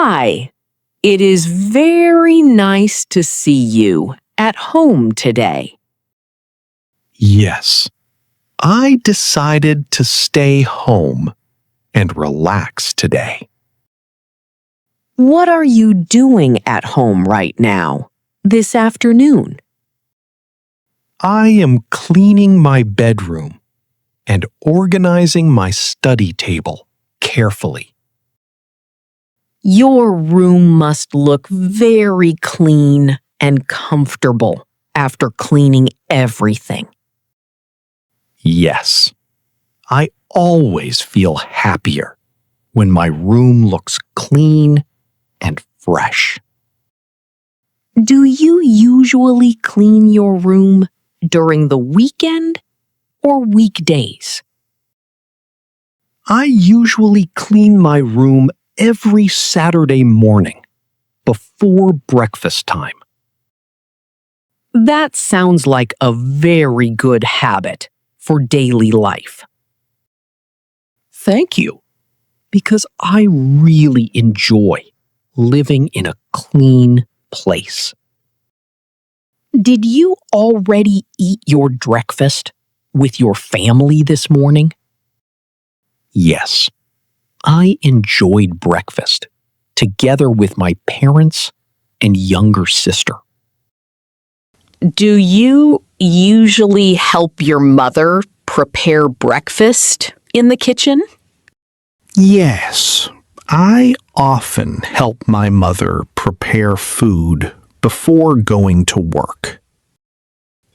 Hi, it is very nice to see you at home today. Yes, I decided to stay home and relax today. What are you doing at home right now, this afternoon? I am cleaning my bedroom and organizing my study table carefully. Your room must look very clean and comfortable after cleaning everything. Yes, I always feel happier when my room looks clean and fresh. Do you usually clean your room during the weekend or weekdays? I usually clean my room every Saturday morning before breakfast time. That sounds like a very good habit for daily life. Thank you, because I really enjoy living in a clean place. Did you already eat your breakfast with your family this morning? Yes, I enjoyed breakfast together with my parents and younger sister. Do you usually help your mother prepare breakfast in the kitchen? Yes, I often help my mother prepare food before going to work.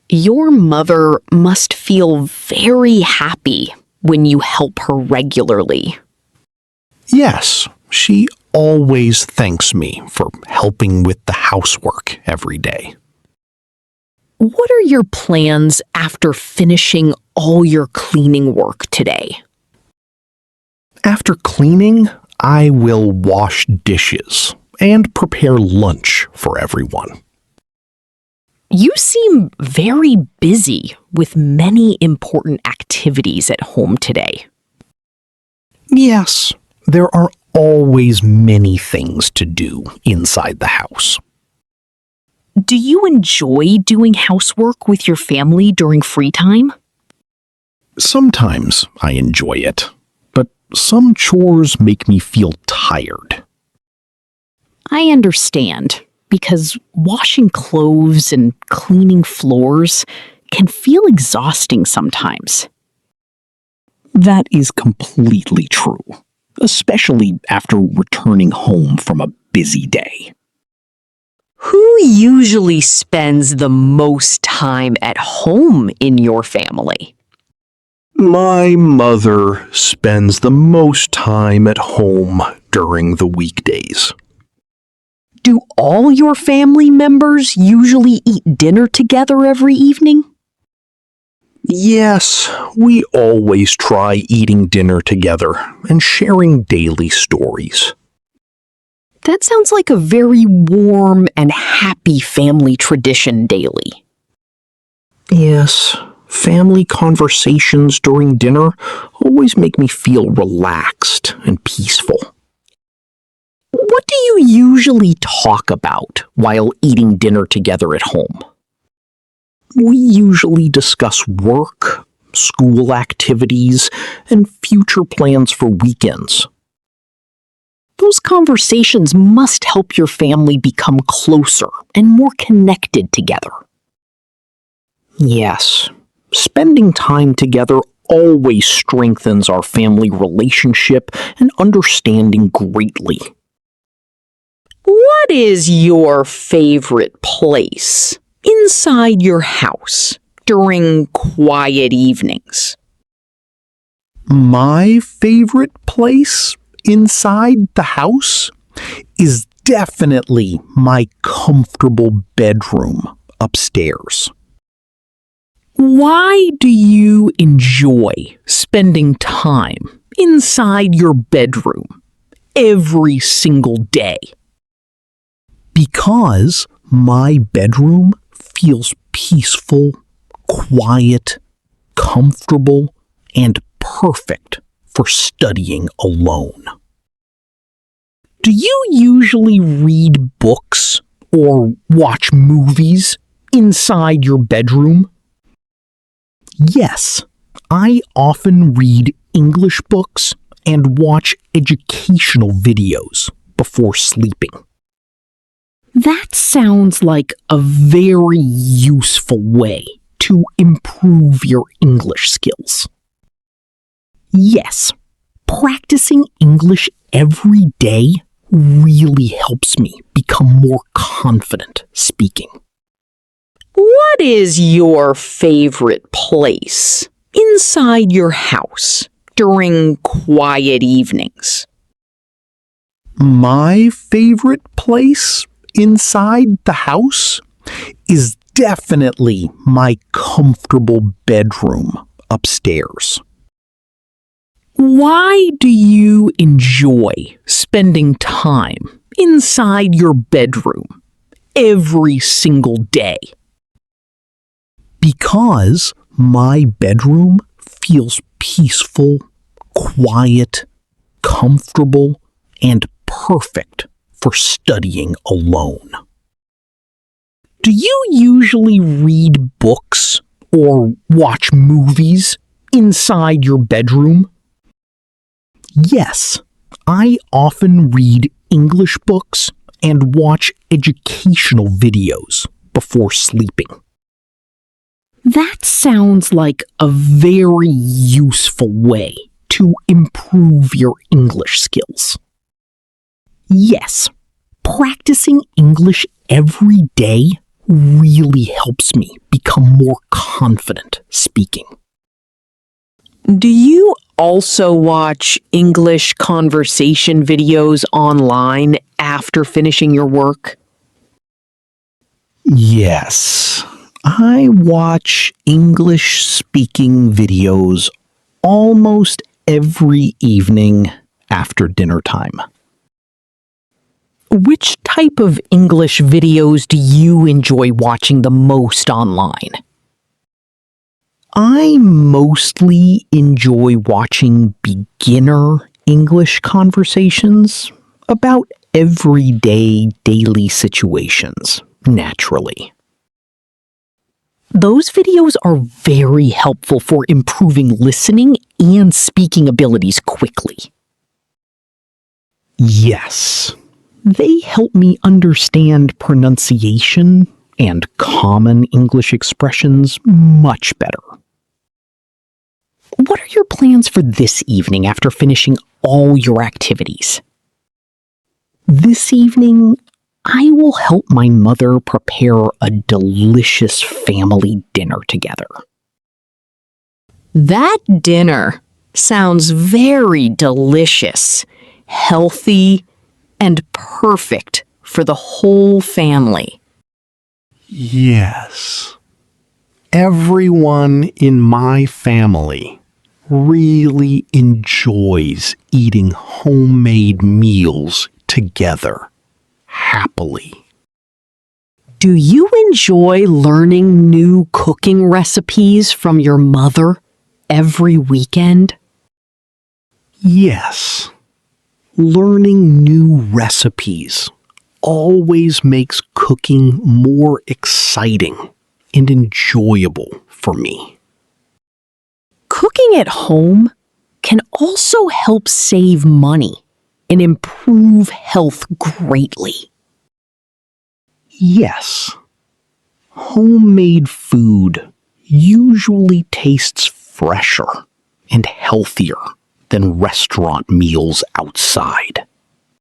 Your mother must feel very happy when you help her regularly. Yes, she always thanks me for helping with the housework every day. What are your plans after finishing all your cleaning work today? After cleaning, I will wash dishes and prepare lunch for everyone. You seem very busy with many important activities at home today. Yes, there are always many things to do inside the house. Do you enjoy doing housework with your family during free time? Sometimes I enjoy it, but some chores make me feel tired. I understand, because washing clothes and cleaning floors can feel exhausting sometimes. That is completely true, especially after returning home from a busy day. Who usually spends the most time at home in your family? My mother spends the most time at home during the weekdays. Do all your family members usually eat dinner together every evening? Yes, we always try eating dinner together and sharing daily stories. That sounds like a very warm and happy family tradition daily. Yes, family conversations during dinner always make me feel relaxed and peaceful. What do you usually talk about while eating dinner together at home? We usually discuss work, school activities, and future plans for weekends. Those conversations must help your family become closer and more connected together. Yes, spending time together always strengthens our family relationship and understanding greatly. What is your favorite place inside your house during quiet evenings? My favorite place inside the house is definitely my comfortable bedroom upstairs. Why do you enjoy spending time inside your bedroom every single day? Because my bedroom feels peaceful, quiet, comfortable, and perfect for studying alone. Do you usually read books or watch movies inside your bedroom? Yes, I often read English books and watch educational videos before sleeping. That sounds like a very useful way to improve your English skills. Yes, practicing English every day really helps me become more confident speaking. What is your favorite place inside your house during quiet evenings? My favorite place inside the house is definitely my comfortable bedroom upstairs. Why do you enjoy spending time inside your bedroom every single day? Because my bedroom feels peaceful, quiet, comfortable, and perfect for studying alone. Do you usually read books or watch movies inside your bedroom? Yes, I often read English books and watch educational videos before sleeping. That sounds like a very useful way to improve your English skills. Yes, practicing English every day really helps me become more confident speaking. Do you also watch English conversation videos online after finishing your work? Yes, I watch English speaking videos almost every evening after dinner time. Which type of English videos do you enjoy watching the most online? I mostly enjoy watching beginner English conversations about everyday daily situations, naturally. Those videos are very helpful for improving listening and speaking abilities quickly. Yes, they help me understand pronunciation and common English expressions much better. What are your plans for this evening after finishing all your activities? This evening, I will help my mother prepare a delicious family dinner together. That dinner sounds very delicious, healthy, and perfect for the whole family. Yes. Everyone in my family really enjoys eating homemade meals together, happily. Do you enjoy learning new cooking recipes from your mother every weekend? Yes. Learning new recipes always makes cooking more exciting and enjoyable for me. Cooking at home can also help save money and improve health greatly. Yes. Homemade food usually tastes fresher and healthier than restaurant meals outside.